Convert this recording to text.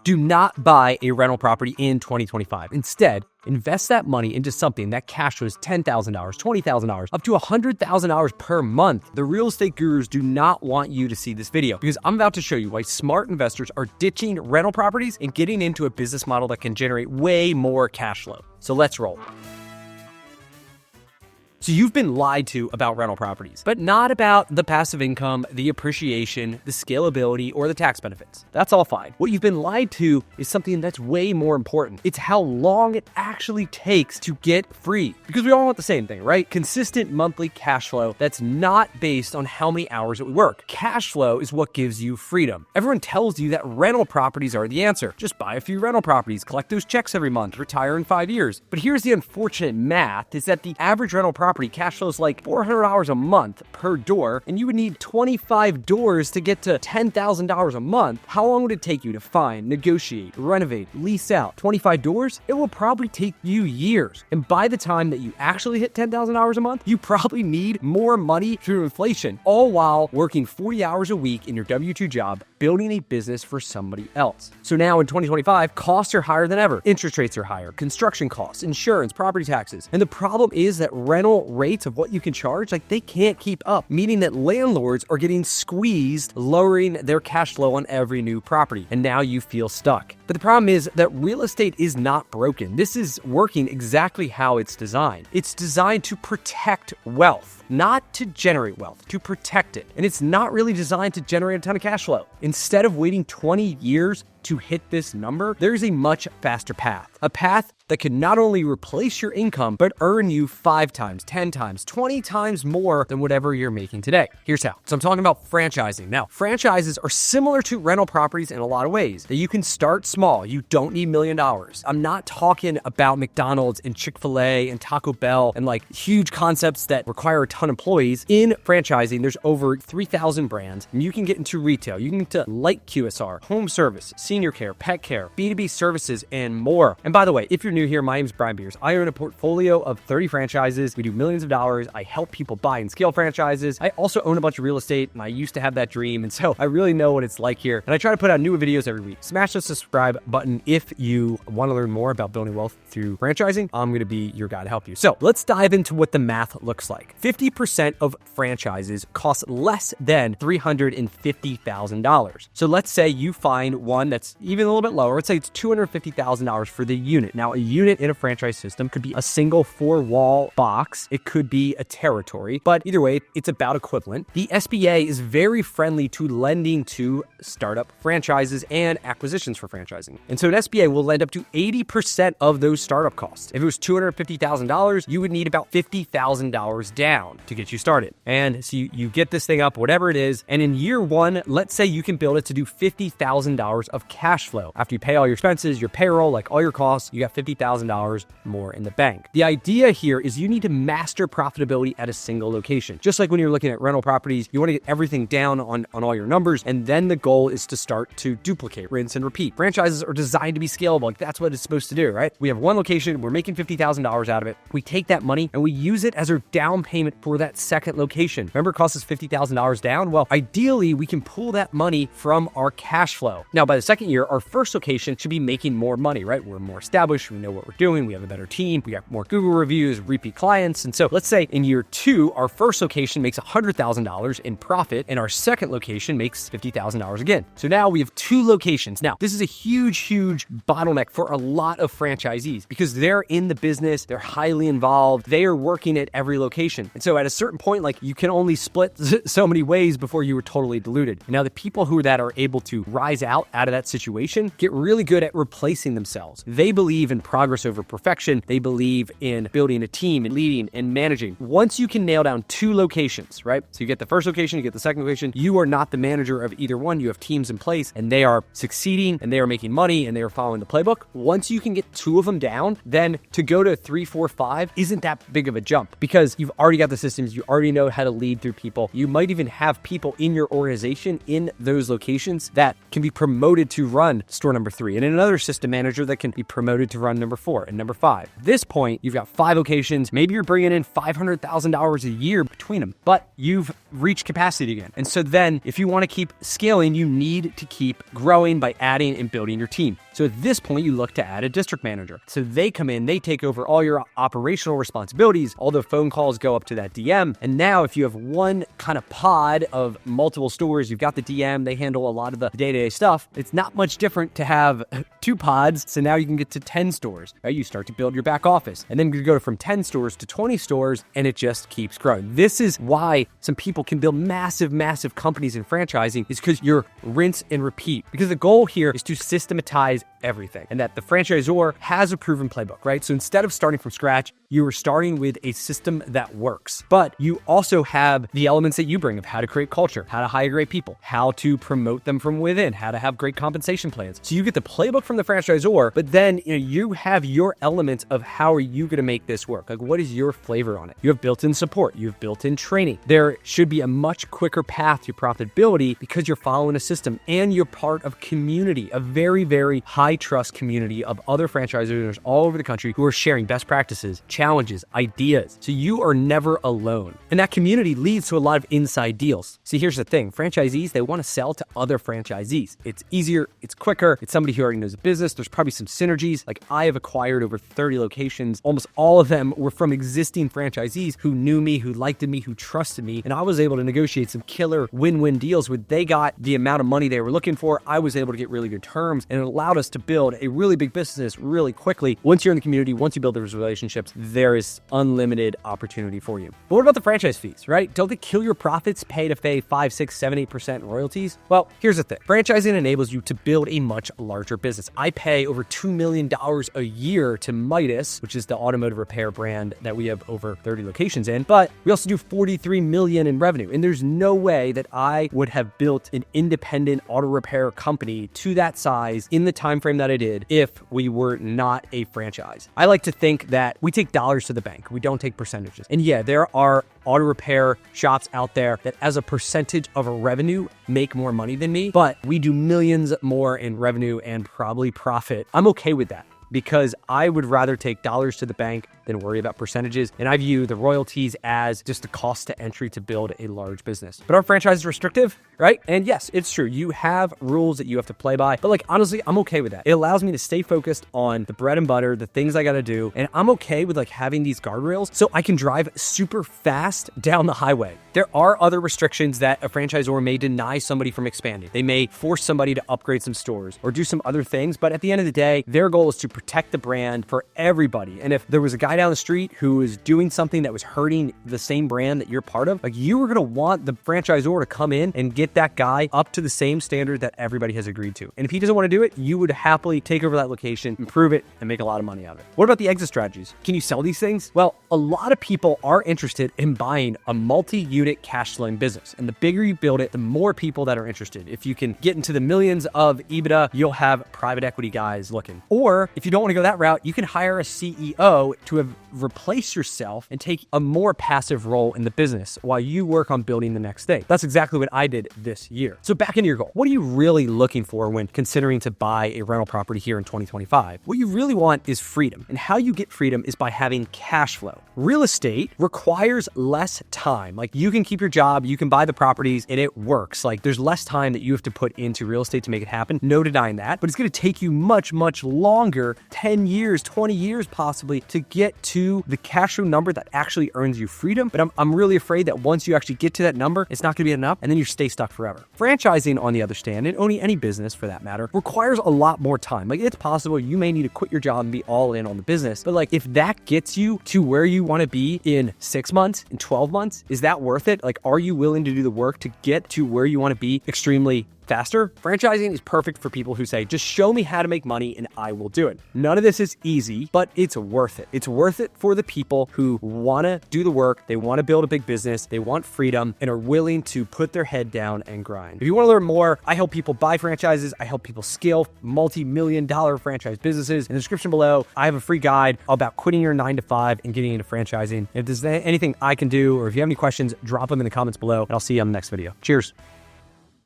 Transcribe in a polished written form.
Do not buy a rental property in 2025. Instead, invest that money into something that cash flows $10,000, $20,000, up to $100,000 per month. The real estate gurus do not want you to see this video because I'm about to show you why smart investors are ditching rental properties and getting into a business model that can generate way more cash flow. So let's roll. So you've been lied to about rental properties, but not about the passive income, the appreciation, the scalability, or the tax benefits. That's all fine. What you've been lied to is something that's way more important. It's how long it actually takes to get free. Because we all want the same thing, right? Consistent monthly cash flow that's not based on how many hours that we work. Cash flow is what gives you freedom. Everyone tells you that rental properties are the answer. Just buy a few rental properties, collect those checks every month, retire in 5 years. But here's the unfortunate math is that the average rental property cash flows like $400 a month per door, and you would need 25 doors to get to $10,000 a month. How long would it take you to find, negotiate, renovate, lease out 25 doors? It will probably take you years. And by the time that you actually hit $10,000 a month, you probably need more money through inflation, all while working 40 hours a week in your W-2 job, building a business for somebody else. So now in 2025, costs are higher than ever. Interest rates are higher, construction costs, insurance, property taxes. And the problem is that rental rates of what you can charge, they can't keep up, meaning that landlords are getting squeezed, lowering their cash flow on every new property. And now you feel stuck. But the problem is that real estate is not broken. This is working exactly how it's designed. It's designed to protect wealth, not to generate wealth, to protect it. And it's not really designed to generate a ton of cash flow. Instead of waiting 20 years to hit this number, there's a much faster path. A path that can not only replace your income, but earn you 5 times, 10 times, 20 times more than whatever you're making today. Here's how. So I'm talking about franchising. Now, franchises are similar to rental properties in a lot of ways. That you can start small. You don't need $1 million. I'm not talking about McDonald's and Chick-fil-A and Taco Bell and huge concepts that require a ton of employees. In franchising, there's over 3,000 brands, and you can get into retail. You can get into light QSR, home service, senior care, pet care, B2B services, and more. And by the way, if you're new here, my name is Brian Beers. I own a portfolio of 30 franchises. We do millions of dollars. I help people buy and scale franchises. I also own a bunch of real estate, and I used to have that dream. And so I really know what it's like here. And I try to put out new videos every week. Smash the subscribe button if you want to learn more about building wealth through franchising. I'm going to be your guy to help you. So let's dive into what the math looks like. 50% of franchises cost less than $350,000. So let's say you find one that's even a little bit lower. Let's say it's $250,000 for the unit. Now, a unit in a franchise system could be a single 4-wall box. It could be a territory, but either way, it's about equivalent. The SBA is very friendly to lending to startup franchises and acquisitions for franchising. And so an SBA will lend up to 80% of those startup costs. If it was $250,000, you would need about $50,000 down to get you started. And so you get this thing up, whatever it is. And in year one, let's say you can build it to do $50,000 of cash flow. After you pay all your expenses, your payroll, all your costs, you got $50,000 more in the bank. The idea here is you need to master profitability at a single location. Just like when you're looking at rental properties, you want to get everything down on all your numbers. And then the goal is to start to duplicate, rinse and repeat. Franchises are designed to be scalable. That's what it's supposed to do, right? We have one location, we're making $50,000 out of it. We take that money and we use it as our down payment for that second location. Remember, it costs us $50,000 down? Well, ideally, we can pull that money from our cash flow. Now, by the second year, our first location should be making more money, right? We're more established. We know what we're doing. We have a better team. We got more Google reviews, repeat clients. And so let's say in year 2, our first location makes $100,000 in profit and our second location makes $50,000 again. So now we have 2 locations. Now, this is a huge bottleneck for a lot of franchisees because they're in the business. They're highly involved. They are working at every location. And so at a certain point, you can only split so many ways before you were totally diluted. Now, the people that are able to rise out of that situation get really good at replacing themselves. They believe in progress over perfection. They believe in building a team and leading and managing. Once you can nail down 2 locations, right? So you get the first location, you get the second location. You are not the manager of either one. You have teams in place and they are succeeding and they are making money and they are following the playbook. Once you can get 2 of them down, then to go to 3, 4, 5 isn't that big of a jump because you've already got the systems. You already know how to lead through people. You might even have people in your organization in those locations that can be promoted to run store number 3 and another system manager that can be promoted to run on number 4 and number 5. At this point, you've got 5 locations. Maybe you're bringing in $500,000 a year between them, but you've reached capacity again. And so then if you want to keep scaling, you need to keep growing by adding and building your team. So at this point, you look to add a district manager. So they come in, they take over all your operational responsibilities. All the phone calls go up to that DM. And now if you have one kind of pod of multiple stores, you've got the DM, they handle a lot of the day-to-day stuff. It's not much different to have 2 pods. So now you can get to 10 stores, right? You start to build your back office, and then you go from 10 stores to 20 stores, and it just keeps growing. This is why some people can build massive, massive companies in franchising, is because you're rinse and repeat. Because the goal here is to systematize everything, and that the franchisor has a proven playbook, right? So instead of starting from scratch, you are starting with a system that works, but you also have the elements that you bring of how to create culture, how to hire great people, how to promote them from within, how to have great compensation plans. So you get the playbook from the franchisor, but then you have your elements of how are you going to make this work? Like, what is your flavor on it? You have built-in support, you have built-in training. There should be a much quicker path to profitability because you're following a system and you're part of community, a very, very high trust community of other franchisors all over the country who are sharing best practices, challenges, ideas. So you are never alone. And that community leads to a lot of inside deals. See, here's the thing. Franchisees, they want to sell to other franchisees. It's easier, it's quicker, it's somebody who already knows the business. There's probably some synergies. Like, I have acquired over 30 locations. Almost all of them were from existing franchisees who knew me, who liked me, who trusted me. And I was able to negotiate some killer win-win deals where they got the amount of money they were looking for. I was able to get really good terms, and it allowed us to build a really big business really quickly. Once you're in the community, once you build those relationships, there is unlimited opportunity for you. But what about the franchise fees, right? Don't they kill your profits, pay 5, 6, 7, 8% royalties? Well, here's the thing. Franchising enables you to build a much larger business. I pay over $2 million a year to Midas, which is the automotive repair brand that we have over 30 locations in, but we also do $43 million in revenue. And there's no way that I would have built an independent auto repair company to that size in the time frame that I did if we were not a franchise. I like to think that we take dollars to the bank. We don't take percentages. And yeah, there are auto repair shops out there that as a percentage of a revenue make more money than me, but we do millions more in revenue and probably profit. I'm okay with that, because I would rather take dollars to the bank than worry about percentages. And I view the royalties as just the cost to entry to build a large business. But our franchise is restrictive, right? And yes, it's true. You have rules that you have to play by. But like, honestly, I'm okay with that. It allows me to stay focused on the bread and butter, the things I got to do. And I'm okay with like having these guardrails so I can drive super fast down the highway. There are other restrictions that a franchisor may deny somebody from expanding. They may force somebody to upgrade some stores or do some other things. But at the end of the day, their goal is to protect the brand for everybody. And if there was a guy down the street who was doing something that was hurting the same brand that you're part of, like, you were going to want the franchisor to come in and get that guy up to the same standard that everybody has agreed to. And if he doesn't want to do it, you would happily take over that location, improve it, and make a lot of money out of it. What about the exit strategies? Can you sell these things? Well, a lot of people are interested in buying a multi-unit cash flowing business. And the bigger you build it, the more people that are interested. If you can get into the millions of EBITDA, you'll have private equity guys looking. Or if you don't want to go that route, you can hire a CEO to have replace yourself and take a more passive role in the business while you work on building the next thing. That's exactly what I did this year. So back into your goal. What are you really looking for when considering to buy a rental property here in 2025? What you really want is freedom. And how you get freedom is by having cash flow. Real estate requires less time. Like, you can keep your job, you can buy the properties, and it works. Like, there's less time that you have to put into real estate to make it happen. No denying that. But it's going to take you much, much longer, 10 years, 20 years possibly, to get to the cash flow number that actually earns you freedom. But I'm really afraid that once you actually get to that number, it's not going to be enough, and then you stay stuck forever. Franchising, on the other stand, and owning any business for that matter, requires a lot more time. Like, it's possible you may need to quit your job and be all in on the business, but like, if that gets you to where you want to be in 6 months, in 12 months, is that worth it? Like, are you willing to do the work to get to where you want to be extremely faster? Franchising is perfect for people who say, just show me how to make money and I will do it. None of this is easy, but it's worth it. It's worth it for the people who want to do the work, they want to build a big business, they want freedom, and are willing to put their head down and grind. If you want to learn more, I help people buy franchises, I help people scale multi-million-dollar franchise businesses. In the description below, I have a free guide about quitting your 9-to-5 and getting into franchising. If there's anything I can do, or if you have any questions, drop them in the comments below, and I'll see you on the next video. Cheers.